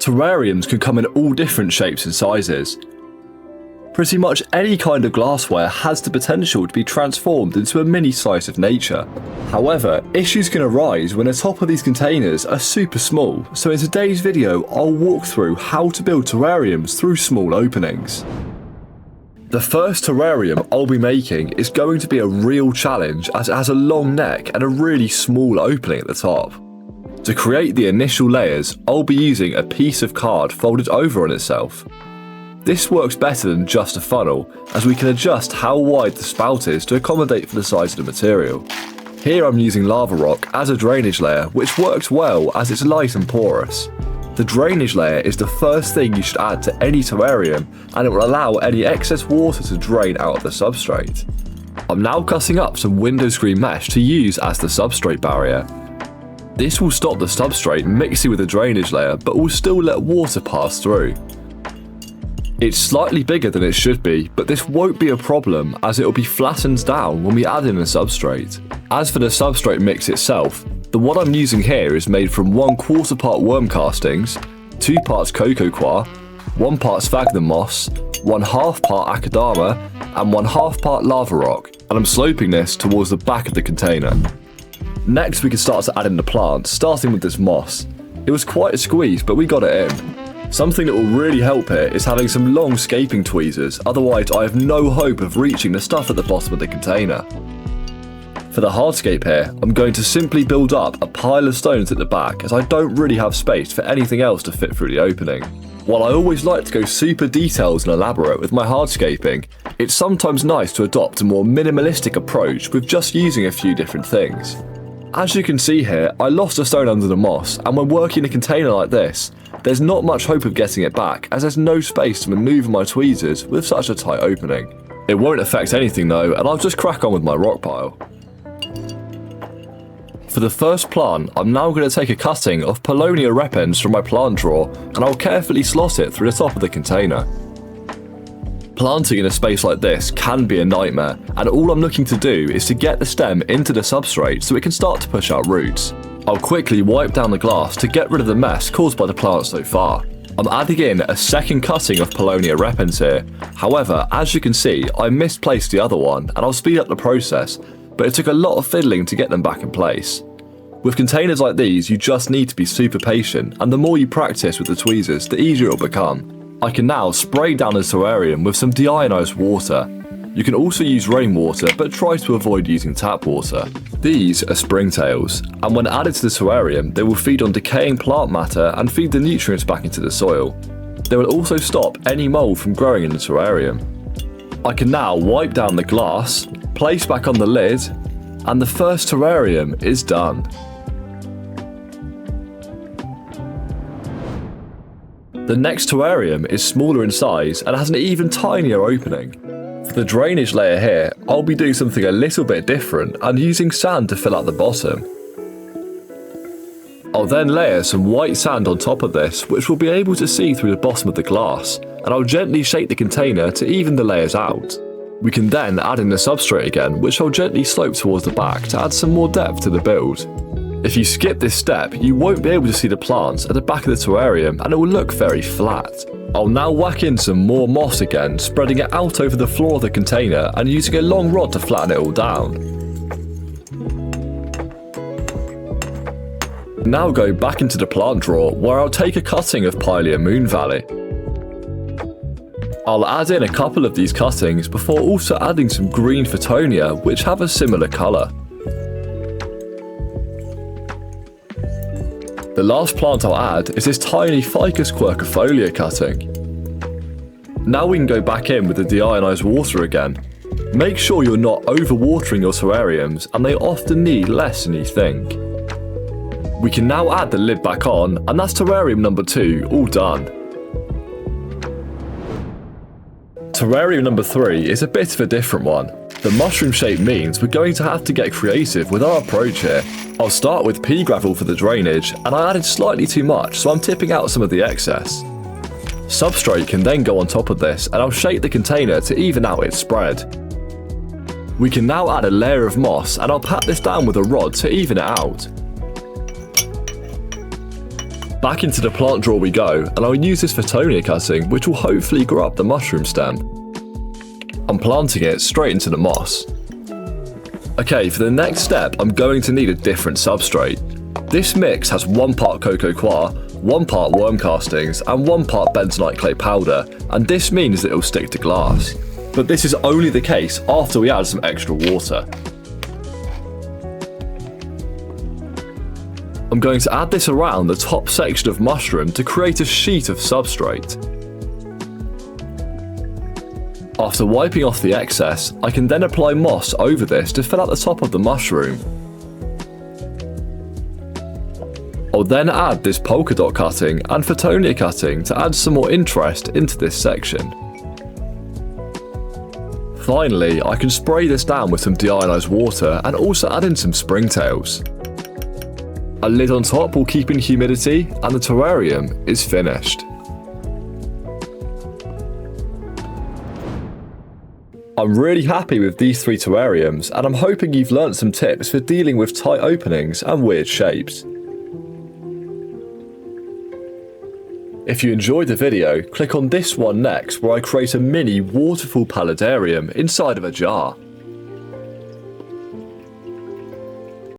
Terrariums can come in all different shapes and sizes. Pretty much any kind of glassware has the potential to be transformed into a mini slice of nature. However, issues can arise when the top of these containers are super small, so in today's video I'll walk through how to build terrariums through small openings. The first terrarium I'll be making is going to be a real challenge as it has a long neck and a really small opening at the top. To create the initial layers, I'll be using a piece of card folded over on itself. This works better than just a funnel, as we can adjust how wide the spout is to accommodate for the size of the material. Here I'm using lava rock as a drainage layer, which works well as it's light and porous. The drainage layer is the first thing you should add to any terrarium, and it will allow any excess water to drain out of the substrate. I'm now cutting up some window screen mesh to use as the substrate barrier. This will stop the substrate mixing with the drainage layer, but will still let water pass through. It's slightly bigger than it should be, but this won't be a problem as it will be flattened down when we add in a substrate. As for the substrate mix itself, the one I'm using here is made from 1/4 part worm castings, 2 parts Coco Coir, 1 part Sphagnum Moss, 1/2 part Akadama, and 1/2 part lava rock, and I'm sloping this towards the back of the container. Next we can start to add in the plants, starting with this moss. It was quite a squeeze, but we got it in. Something that will really help here is having some long scaping tweezers, otherwise I have no hope of reaching the stuff at the bottom of the container. For the hardscape here, I'm going to simply build up a pile of stones at the back as I don't really have space for anything else to fit through the opening. While I always like to go super detailed and elaborate with my hardscaping, it's sometimes nice to adopt a more minimalistic approach with just using a few different things. As you can see here, I lost a stone under the moss, and when working a container like this, there's not much hope of getting it back as there's no space to manoeuvre my tweezers with such a tight opening. It won't affect anything though, and I'll just crack on with my rock pile. For the first plant, I'm now going to take a cutting of Paulownia repens from my plant drawer, and I'll carefully slot it through the top of the container. Planting in a space like this can be a nightmare, and all I'm looking to do is to get the stem into the substrate so it can start to push out roots. I'll quickly wipe down the glass to get rid of the mess caused by the plant so far. I'm adding in a second cutting of Paulownia repens here. However, as you can see, I misplaced the other one, and I'll speed up the process, but it took a lot of fiddling to get them back in place. With containers like these, you just need to be super patient, and the more you practice with the tweezers, the easier it'll become. I can now spray down the terrarium with some deionized water. You can also use rainwater, but try to avoid using tap water. These are springtails, and when added to the terrarium, they will feed on decaying plant matter and feed the nutrients back into the soil. They will also stop any mold from growing in the terrarium. I can now wipe down the glass, place back on the lid, and the first terrarium is done. The next terrarium is smaller in size and has an even tinier opening. For the drainage layer here, I'll be doing something a little bit different and using sand to fill out the bottom. I'll then layer some white sand on top of this, which we'll be able to see through the bottom of the glass, and I'll gently shake the container to even the layers out. We can then add in the substrate again, which I'll gently slope towards the back to add some more depth to the build. If you skip this step, you won't be able to see the plants at the back of the terrarium and it will look very flat. I'll now whack in some more moss again, spreading it out over the floor of the container and using a long rod to flatten it all down. Now go back into the plant drawer where I'll take a cutting of Pilea Moon Valley. I'll add in a couple of these cuttings before also adding some green Photonia which have a similar colour. The last plant I'll add is this tiny Ficus quercifolia cutting. Now we can go back in with the deionized water again. Make sure you're not overwatering your terrariums, and they often need less than you think. We can now add the lid back on, and that's terrarium number 2 all done. Terrarium number 3 is a bit of a different one. The mushroom shape means we're going to have to get creative with our approach here. I'll start with pea gravel for the drainage, and I added slightly too much, so I'm tipping out some of the excess. Substrate can then go on top of this, and I'll shake the container to even out its spread. We can now add a layer of moss, and I'll pat this down with a rod to even it out. Back into the plant drawer we go, and I'll use this Photonia cutting, which will hopefully grow up the mushroom stem. I'm planting it straight into the moss. Okay, for the next step, I'm going to need a different substrate. This mix has 1 part Coco Coir, 1 part worm castings, and 1 part bentonite clay powder, and this means that it will stick to glass. But this is only the case after we add some extra water. I'm going to add this around the top section of mushroom to create a sheet of substrate. After wiping off the excess, I can then apply moss over this to fill out the top of the mushroom. I'll then add this polka dot cutting and Photonia cutting to add some more interest into this section. Finally, I can spray this down with some deionized water and also add in some springtails. A lid on top will keep in humidity and the terrarium is finished. I'm really happy with these 3 terrariums, and I'm hoping you've learnt some tips for dealing with tight openings and weird shapes. If you enjoyed the video, click on this one next where I create a mini waterfall paludarium inside of a jar.